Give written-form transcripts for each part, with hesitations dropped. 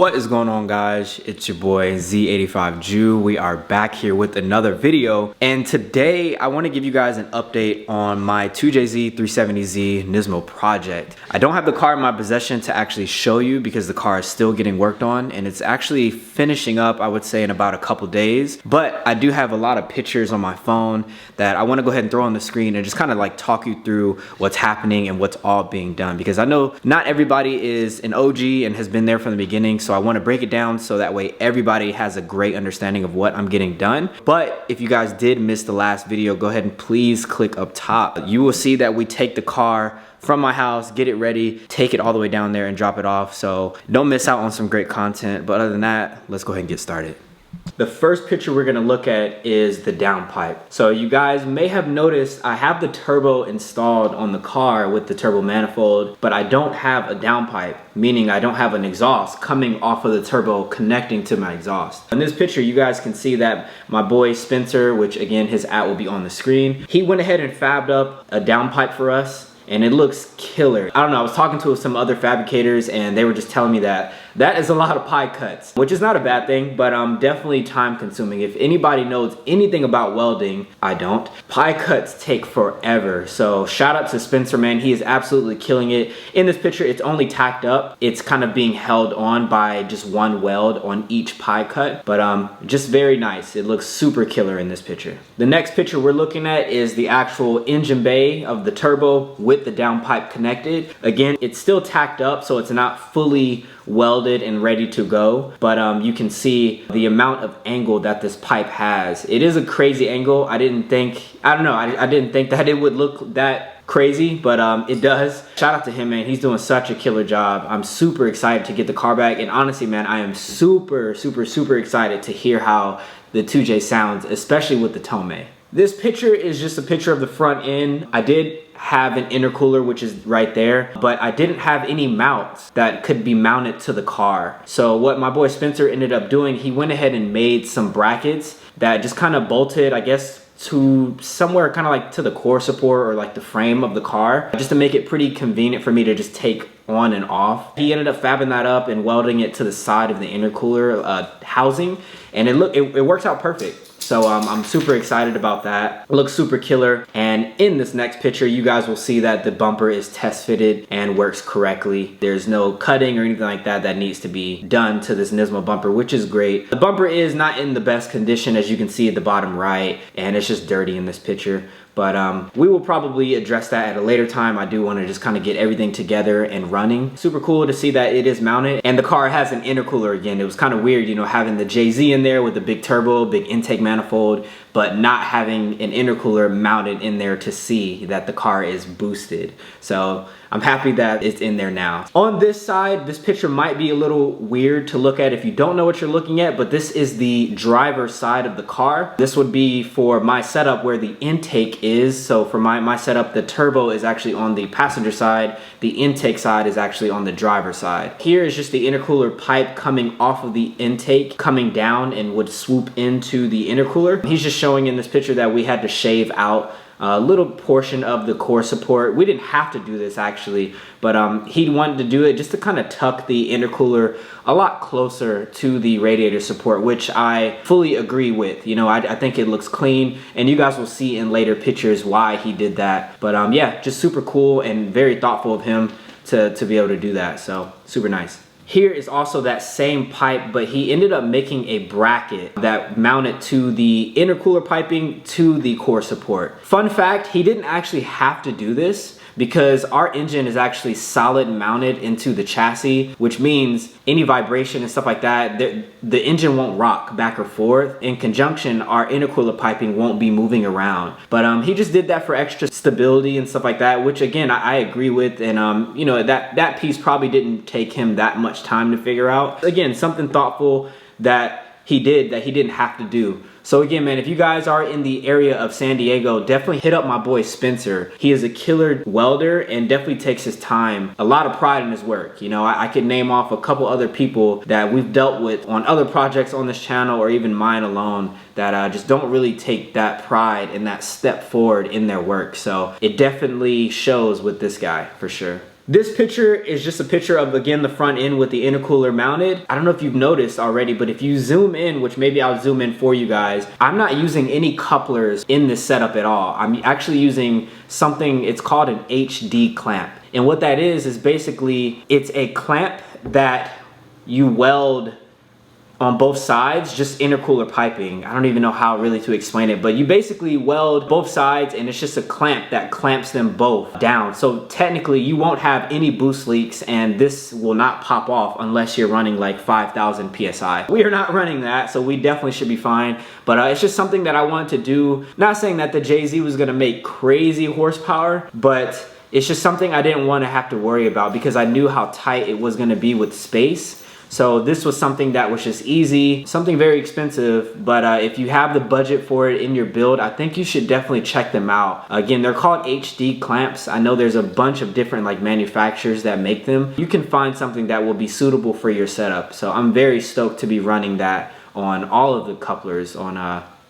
What is going on, guys? It's your boy Z85Jew. We are back here with another video, and today I want to give you guys an update on my 2JZ 370Z Nismo project. I don't have the car in my possession to actually show you because the car is still getting worked on and it's actually finishing up, I would say, in about a couple days. But I do have a lot of pictures on my phone that I want to go ahead and throw on the screen and just kind of like talk you through what's happening and what's all being done, because I know not everybody is an OG and has been there from the beginning. So I want to break it down so that way everybody has a great understanding of what I'm getting done. But if you guys did miss the last video, go ahead and please click up top. You will see that we take the car from my house, get it ready, take it all the way down there and drop it off. So don't miss out on some great content. But other than that, let's go ahead and get started. The first picture we're gonna look at is the downpipe. So you guys may have noticed I have the turbo installed on the car with the turbo manifold, but I don't have a downpipe, meaning I don't have an exhaust coming off of the turbo connecting to my exhaust. In this picture, you guys can see that my boy Spencer, which again, his @ will be on the screen, he went ahead and fabbed up a downpipe for us. And it looks killer. I don't know, I was talking to some other fabricators and they were just telling me that that is a lot of pie cuts, which is not a bad thing, but definitely time consuming. If anybody knows anything about welding, I don't. Pie cuts take forever. So shout out to Spencer, man. He is absolutely killing it. In this picture, it's only tacked up. It's kind of being held on by just one weld on each pie cut, but just very nice. It looks super killer in this picture. The next picture we're looking at is the actual engine bay of the turbo with the downpipe connected. Again, it's still tacked up, so it's not fully welded and ready to go, but you can see the amount of angle that this pipe has. It is a crazy angle. I didn't think that it would look that crazy, but it does. Shout out to him, man. He's doing such a killer job. I'm super excited to get the car back, and honestly, man, I am super excited to hear how the 2J sounds, especially with the Tome. This picture is just a picture of the front end. I did have an intercooler, which is right there, but I didn't have any mounts that could be mounted to the car. So what my boy Spencer ended up doing, he went ahead and made some brackets that just kind of bolted, I guess, to somewhere kind of like to the core support or like the frame of the car, just to make it pretty convenient for me to just take on and off. He ended up fabbing that up and welding it to the side of the intercooler housing, and it works out perfect. So I'm super excited about that. It looks super killer. And in this next picture, you guys will see that the bumper is test fitted and works correctly. There's no cutting or anything like that that needs to be done to this Nismo bumper, which is great. The bumper is not in the best condition, as you can see at the bottom right, and it's just dirty in this picture. But we will probably address that at a later time. I do want to just kind of get everything together and running. Super cool to see that it is mounted, and the car has an intercooler again. It was kind of weird, you know, having the JZ in there with the big turbo, big intake manifold, but not having an intercooler mounted in there to see that the car is boosted. So I'm happy that it's in there now. On this side, this picture might be a little weird to look at if you don't know what you're looking at, but this is the driver's side of the car. This would be for my setup where the intake is. So for my setup, the turbo is actually on the passenger side. The intake side is actually on the driver's side. Here is just the intercooler pipe coming off of the intake, coming down and would swoop into the intercooler. He's just showing in this picture that we had to shave out a little portion of the core support. We didn't have to do this actually, but he wanted to do it just to kind of tuck the intercooler a lot closer to the radiator support, which I fully agree with. You know, I think it looks clean, and you guys will see in later pictures why he did that. But yeah, just super cool and very thoughtful of him to be able to do that. So super nice. Here is also that same pipe, but he ended up making a bracket that mounted to the intercooler piping to the core support. Fun fact, he didn't actually have to do this because our engine is actually solid mounted into the chassis, which means any vibration and stuff like that, the engine won't rock back or forth. In conjunction, our intercooler piping won't be moving around. But he just did that for extra stability and stuff like that, which again, I agree with. And you know, that piece probably didn't take him that much time to figure out. Again, something thoughtful that he didn't have to do. So again, man, if you guys are in the area of San Diego, definitely hit up my boy Spencer. He is a killer welder and definitely takes his time. A lot of pride in his work. You know, I could name off a couple other people that we've dealt with on other projects on this channel or even mine alone that just don't really take that pride and that step forward in their work. So it definitely shows with this guy for sure. This picture is just a picture of, again, the front end with the intercooler mounted. I don't know if you've noticed already, but if you zoom in, which maybe I'll zoom in for you guys, I'm not using any couplers in this setup at all. I'm actually using something, it's called an HD clamp. And what that is basically, it's a clamp that you weld on both sides, just intercooler piping. I don't even know how really to explain it, but you basically weld both sides and it's just a clamp that clamps them both down. So technically you won't have any boost leaks and this will not pop off unless you're running like 5,000 PSI. We are not running that, so we definitely should be fine. But it's just something that I wanted to do. Not saying that the JZ was gonna make crazy horsepower, but it's just something I didn't want to have to worry about because I knew how tight it was gonna be with space. So this was something that was just easy, something very expensive, but if you have the budget for it in your build, I think you should definitely check them out. Again, they're called HD clamps. I know there's a bunch of different like manufacturers that make them. You can find something that will be suitable for your setup. So I'm very stoked to be running that on all of the couplers on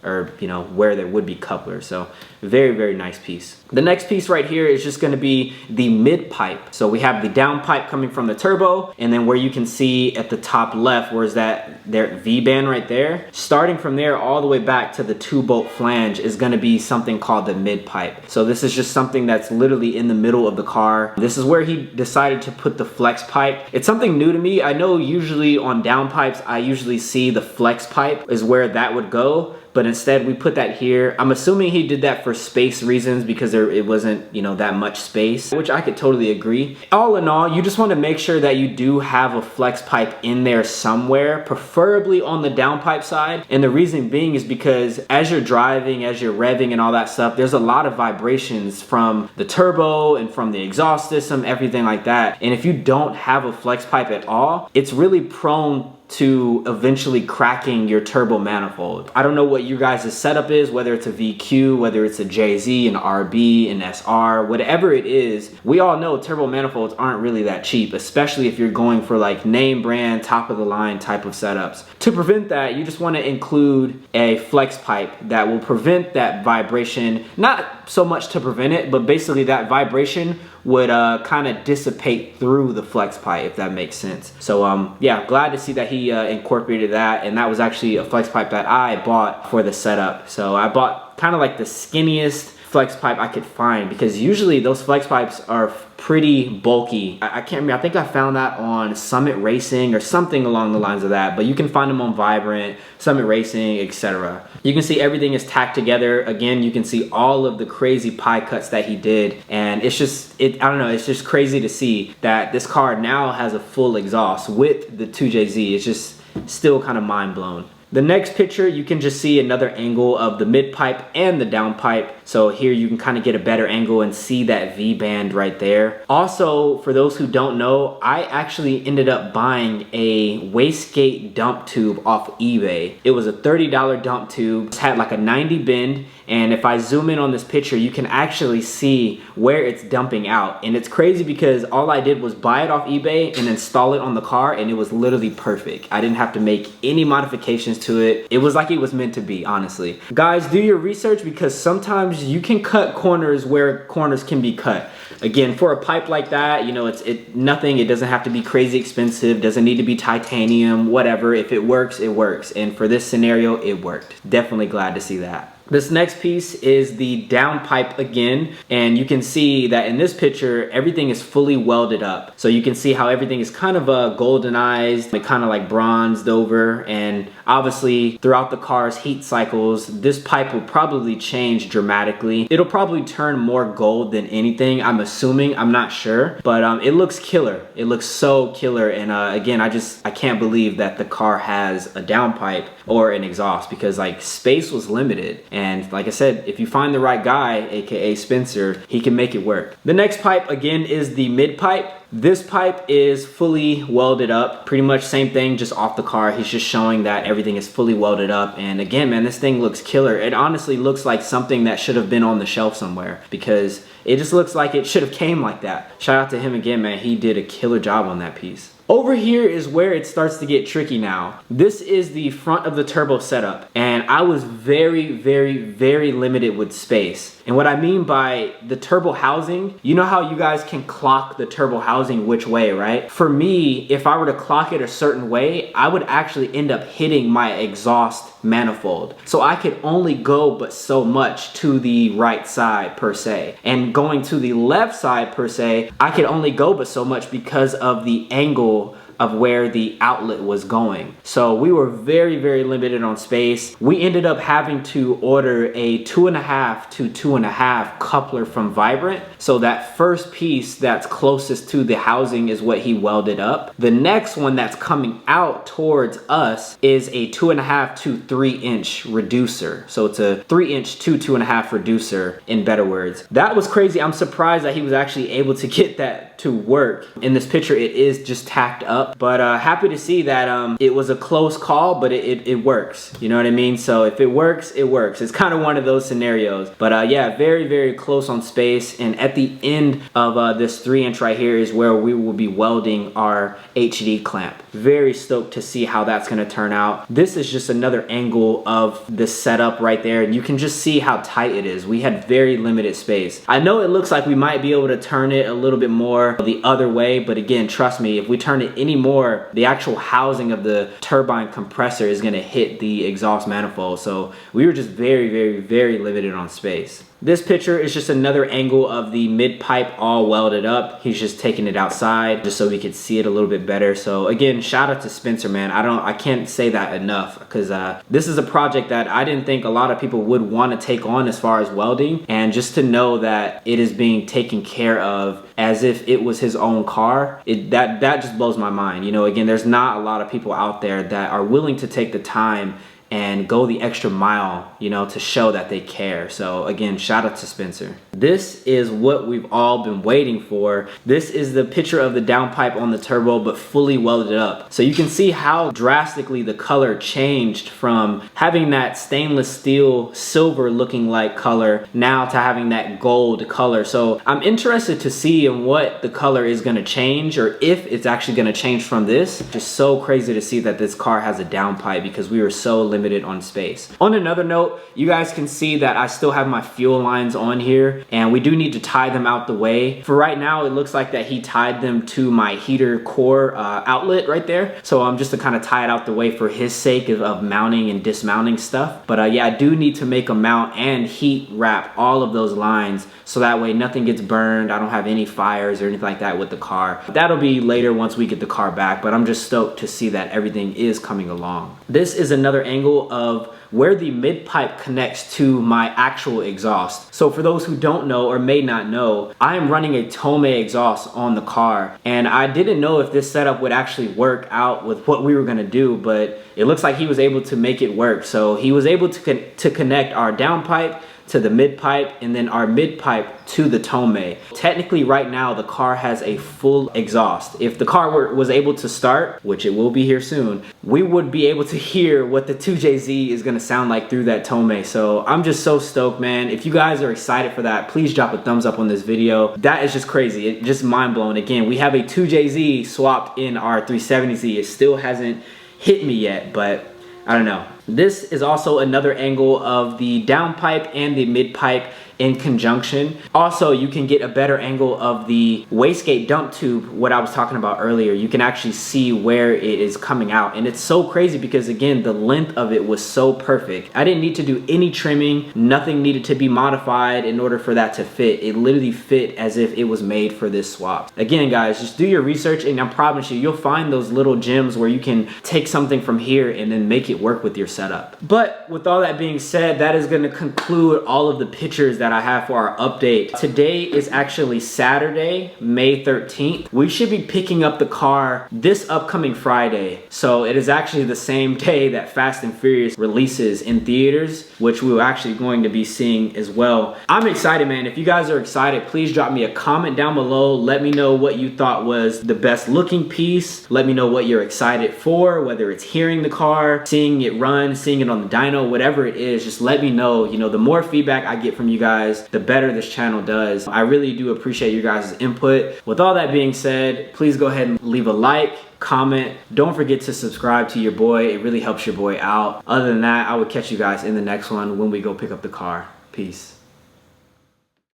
or you know, where there would be couplers. So very, very nice piece. The next piece right here is just gonna be the mid pipe. So we have the down pipe coming from the turbo, and then where you can see at the top left, where's that there V-band right there, starting from there all the way back to the 2-bolt flange is gonna be something called the mid pipe. So this is just something that's literally in the middle of the car. This is where he decided to put the flex pipe. It's something new to me. I know usually on down pipes, I usually see the flex pipe is where that would go, but instead we put that here. I'm assuming he did that for space reasons because it wasn't, you know, that much space, which I could totally agree. All in all, you just want to make sure that you do have a flex pipe in there somewhere, preferably on the downpipe side. And the reason being is because as you're driving, as you're revving and all that stuff, there's a lot of vibrations from the turbo and from the exhaust system, everything like that. And if you don't have a flex pipe at all, it's really prone to eventually cracking your turbo manifold. I don't know what you guys' setup is, whether it's a VQ, whether it's a JZ, an RB, an SR, whatever it is. We all know turbo manifolds aren't really that cheap, especially if you're going for like name brand, top of the line type of setups. To prevent that, you just want to include a flex pipe that will prevent that vibration, not so much to prevent it, but basically that vibration would kind of dissipate through the flex pipe, if that makes sense. So yeah, glad to see that he incorporated that, and that was actually a flex pipe that I bought for the setup. So I bought kind of like the skinniest flex pipe I could find, because usually those flex pipes are pretty bulky. I can't remember, I think I found that on Summit Racing or something along the lines of that, but you can find them on Vibrant, Summit Racing, etc. You can see everything is tacked together. Again, you can see all of the crazy pie cuts that he did, and it's just, I don't know, it's just crazy to see that this car now has a full exhaust with the 2JZ. It's just still kind of mind blown. The next picture, you can just see another angle of the mid pipe and the down pipe. So here you can kind of get a better angle and see that V-band right there. Also, for those who don't know, I actually ended up buying a wastegate dump tube off eBay. It was a $30 dump tube. It had like a 90 bend, and if I zoom in on this picture, you can actually see where it's dumping out. And it's crazy because all I did was buy it off eBay and install it on the car, and it was literally perfect. I didn't have to make any modifications to it. It was like it was meant to be, honestly. Guys, do your research, because sometimes you can cut corners where corners can be cut. Again, for a pipe like that, you know, it doesn't have to be crazy expensive, doesn't need to be titanium, whatever. If it works, it works. And for this scenario, it worked. Definitely glad to see that. This next piece is the down pipe again, and you can see that in this picture everything is fully welded up. So you can see how everything is kind of goldenized, kind of like bronzed over, and obviously throughout the car's heat cycles this pipe will probably change dramatically. It'll probably turn more gold than anything, I'm assuming. I'm not sure, but it looks killer. It looks so killer. And again, I can't believe that the car has a down pipe or an exhaust, because like space was limited. And like I said, if you find the right guy, aka Spencer, he can make it work. The next pipe again is the mid pipe. This pipe is fully welded up, pretty much same thing, just off the car. He's just showing that everything is fully welded up. And again, man, this thing looks killer. It honestly looks like something that should have been on the shelf somewhere, because it just looks like it should have came like that. Shout out to him again, man. He did a killer job on that piece. Over here is where it starts to get tricky now. This is the front of the turbo setup, and I was very, very, very limited with space. And what I mean by the turbo housing, you know how you guys can clock the turbo housing which way, right? For me, if I were to clock it a certain way, I would actually end up hitting my exhaust manifold. So I could only go but so much to the right side per se. And going to the left side per se, I could only go but so much because of the angle of where the outlet was going. So we were very, very limited on space. We ended up having to order a 2.5 to 2.5 coupler from Vibrant. So that first piece that's closest to the housing is what he welded up. The next one that's coming out towards us is a 2.5 to 3 inch reducer. So it's a 3 inch to 2.5 reducer, in better words. That was crazy. I'm surprised that he was actually able to get that to work. In this picture, it is just tacked up, but happy to see that it was a close call, but it works. You know what I mean? So if it works, it works. It's kind of one of those scenarios. But yeah, very, very close on space. And at the end of this 3 inch right here is where we will be welding our HD clamp. Very stoked to see how that's gonna turn out. This is just another angle of the setup right there. And you can just see how tight it is. We had very limited space. I know it looks like we might be able to turn it a little bit more the other way, but again, trust me, if we turn it any more, the actual housing of the turbine compressor is gonna hit the exhaust manifold. So we were just very, very, very limited on space. This picture is just another angle of the mid pipe all welded up. He's just taking it outside just so we could see it a little bit better. So again, shout out to Spencer, man. I can't say that enough, because this is a project that I didn't think a lot of people would want to take on as far as welding, and just to know that it is being taken care of as if it was his own car, that just blows my mind. You know, again, there's not a lot of people out there that are willing to take the time and go the extra mile, you know, to show that they care. So again, shout out to Spencer. This is what we've all been waiting for. This is the picture of the downpipe on the turbo, but fully welded up. So you can see how drastically the color changed from having that stainless steel silver looking like color now to having that gold color. So I'm interested to see in what the color is gonna change, or if it's actually gonna change from this. Just so crazy to see that this car has a downpipe, because we were so limited on space. On another note, you guys can see that I still have my fuel lines on here, and we do need to tie them out the way. For right now, it looks like that he tied them to my heater core outlet right there. So I'm just to kind of tie it out the way for his sake of mounting and dismounting stuff. But yeah, I do need to make a mount and heat wrap all of those lines, so that way nothing gets burned. I don't have any fires or anything like that with the car. That'll be later once we get the car back, but I'm just stoked to see that everything is coming along. This is another angle of where the mid pipe connects to my actual exhaust. So for those who don't know or may not know, I am running a Tomei exhaust on the car, and I didn't know if this setup would actually work out with what we were gonna do, but it looks like he was able to make it work. So he was able to connect our downpipe to the mid pipe, and then our mid pipe to the Tomei. Technically right now the car has a full exhaust. If the car was able to start, which it will be here soon, we would be able to hear what the 2JZ is gonna sound like through that Tomei. So I'm just so stoked, man. If you guys are excited for that, please drop a thumbs up on this video. That is just crazy. It's just mind blowing. Again, we have a 2JZ swapped in our 370Z. It still hasn't hit me yet, but I don't know. This is also another angle of the downpipe and the mid pipe in conjunction. Also, you can get a better angle of the wastegate dump tube, what I was talking about earlier. You can actually see where it is coming out, and it's so crazy because again, the length of it was so perfect. I didn't need to do any trimming, nothing needed to be modified in order for that to fit. It literally fit as if it was made for this swap. Again, guys, just do your research, and I promise you'll find those little gems where you can take something from here and then make it work with your setup. But with all that being said, that is going to conclude all of the pictures that I have for our update. Today is actually Saturday, May 13th. We should be picking up the car this upcoming Friday. So it is actually the same day that Fast and Furious releases in theaters, which we're actually going to be seeing as well. I'm excited, man. If you guys are excited, please drop me a comment down below. Let me know what you thought was the best looking piece. Let me know what you're excited for, whether it's hearing the car, seeing it run, run, seeing it on the dyno, whatever it is, just let me know. You know, the more feedback I get from you guys, the better this channel does. I really do appreciate you guys' input. With all that being said, please go ahead and leave a like, comment. Don't forget to subscribe to your boy. It really helps your boy out. Other than that, I will catch you guys in the next one when we go pick up the car. Peace.